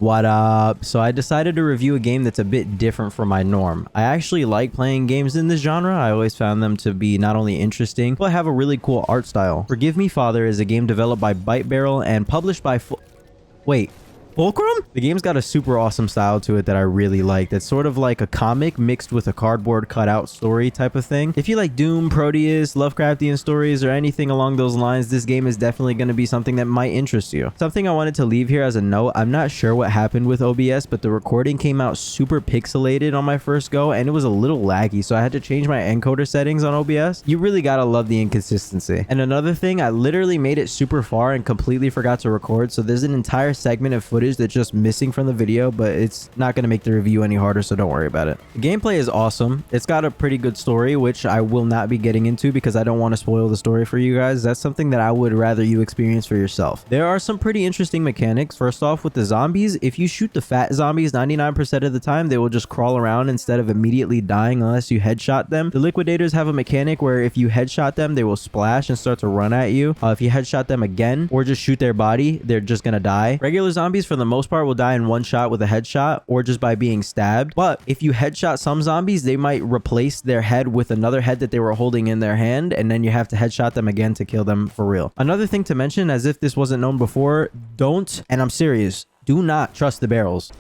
What up? So I decided to review a game that's a bit different from my norm. I actually like playing games in this genre. I always found them to be not only interesting, but have a really cool art style. Forgive Me Father is a game developed by Byte Barrel and published by Fulcrum? The game's got a super awesome style to it that I really like. That's sort of like a comic mixed with a cardboard cutout story type of thing. If you like Doom, Proteus, Lovecraftian stories, or anything along those lines, this game is definitely going to be something that might interest you. Something I wanted to leave here as a note, I'm not sure what happened with OBS, but the recording came out super pixelated on my first go, and it was a little laggy, so I had to change my encoder settings on OBS. You really gotta love the inconsistency. And another thing, I literally made it super far and completely forgot to record, so there's an entire segment of footage that's just missing from the video, but it's not going to make the review any harder, so don't worry about it. The gameplay is awesome. It's got a pretty good story, which I will not be getting into because I don't want to spoil the story for you guys. That's something that I would rather you experience for yourself. There are some pretty interesting mechanics. First off, with the zombies, if you shoot the fat zombies 99% of the time, they will just crawl around instead of immediately dying unless you headshot them. The liquidators have a mechanic where if you headshot them, they will splash and start to run at you. If you headshot them again or just shoot their body, they're just gonna die. Regular zombies, for the most part, will die in one shot with a headshot or just by being stabbed. But if you headshot some zombies, they might replace their head with another head that they were holding in their hand, and then you have to headshot them again to kill them for real. Another thing to mention, as if this wasn't known before, don't, and I'm serious, do not trust the barrels.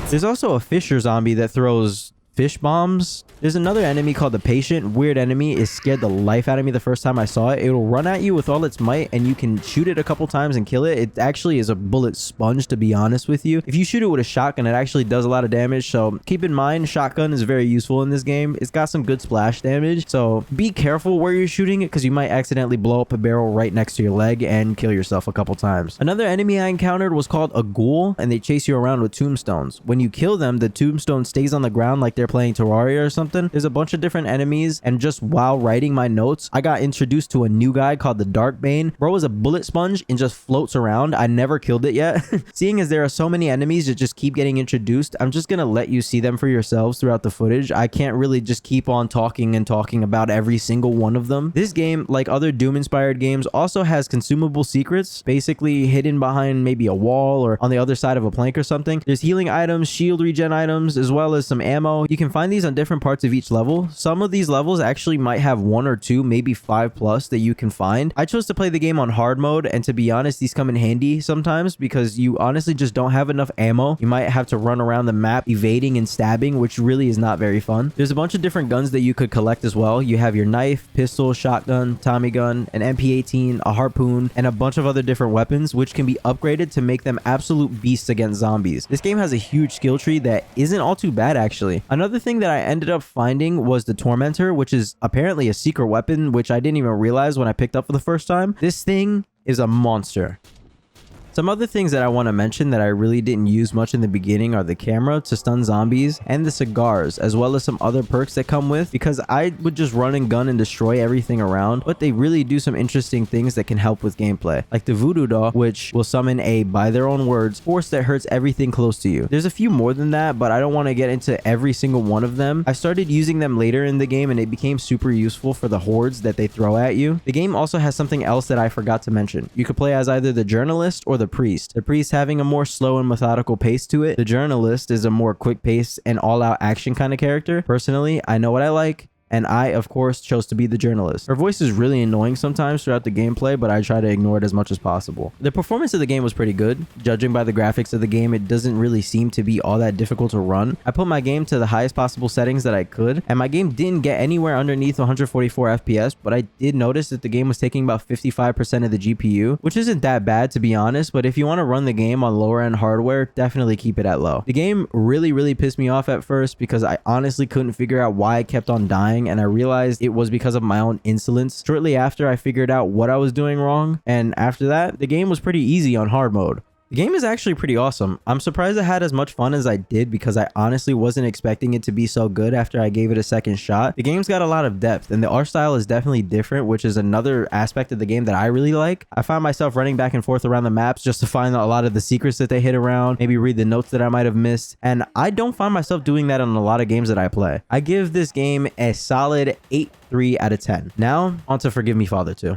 There's also a fisher zombie that throws fish bombs. There's another enemy called the Patient. Weird enemy. It scared the life out of me the first time I saw it. It'll run at you with all its might and you can shoot it a couple times and kill it. It actually is a bullet sponge, to be honest with you. If you shoot it with a shotgun, it actually does a lot of damage, so keep in mind shotgun is very useful in this game. It's got some good splash damage, so be careful where you're shooting it because you might accidentally blow up a barrel right next to your leg and kill yourself a couple times. Another enemy I encountered was called a ghoul, and they chase you around with tombstones. When you kill them, the tombstone stays on the ground like they're playing Terraria or something. There's a bunch of different enemies, and just while writing my notes, I got introduced to a new guy called the Darkbane. Bro is a bullet sponge and just floats around. I never killed it yet. Seeing as there are so many enemies that just keep getting introduced, I'm just gonna let you see them for yourselves throughout the footage. I can't really just keep on talking and talking about every single one of them. This game, like other Doom-inspired games, also has consumable secrets, basically hidden behind maybe a wall or on the other side of a plank or something. There's healing items, shield regen items, as well as some ammo. You can find these on different parts of each level. Some of these levels actually might have 1 or 2, maybe 5 plus that you can find. I chose to play the game on hard mode, and to be honest, these come in handy sometimes because you honestly just don't have enough ammo. You might have to run around the map evading and stabbing, which really is not very fun. There's a bunch of different guns that you could collect as well. You have your knife, pistol, shotgun, Tommy gun, an MP18, a harpoon, and a bunch of other different weapons, which can be upgraded to make them absolute beasts against zombies. This game has a huge skill tree that isn't all too bad, actually. Another thing that I ended up finding was the Tormentor, which is apparently a secret weapon, which I didn't even realize when I picked up for the first time. This thing is a monster. Some other things that I want to mention that I really didn't use much in the beginning are the camera to stun zombies and the cigars, as well as some other perks that come with, because I would just run and gun and destroy everything around, but they really do some interesting things that can help with gameplay, like the Voodoo Doll, which will summon a, by their own words, force that hurts everything close to you. There's a few more than that, but I don't want to get into every single one of them. I started using them later in the game and it became super useful for the hordes that they throw at you. The game also has something else that I forgot to mention. You could play as either the journalist or the priest. The priest having a more slow and methodical pace to it. The journalist is a more quick pace and all-out action kind of character. Personally, I know what I like, and I, of course, chose to be the journalist. Her voice is really annoying sometimes throughout the gameplay, but I try to ignore it as much as possible. The performance of the game was pretty good. Judging by the graphics of the game, it doesn't really seem to be all that difficult to run. I put my game to the highest possible settings that I could, and my game didn't get anywhere underneath 144 FPS, but I did notice that the game was taking about 55% of the GPU, which isn't that bad, to be honest, but if you want to run the game on lower end hardware, definitely keep it at low. The game really pissed me off at first because I honestly couldn't figure out why I kept on dying, and I realized it was because of my own insolence. Shortly after, I figured out what I was doing wrong, and after that, the game was pretty easy on hard mode. The game is actually pretty awesome. I'm surprised I had as much fun as I did because I honestly wasn't expecting it to be so good after I gave it a second shot. The game's got a lot of depth and the art style is definitely different, which is another aspect of the game that I really like. I found myself running back and forth around the maps just to find a lot of the secrets that they hit around, maybe read the notes that I might have missed, and I don't find myself doing that on a lot of games that I play. I give this game a solid 8.3 out of 10. Now, on to Forgive Me Father 2.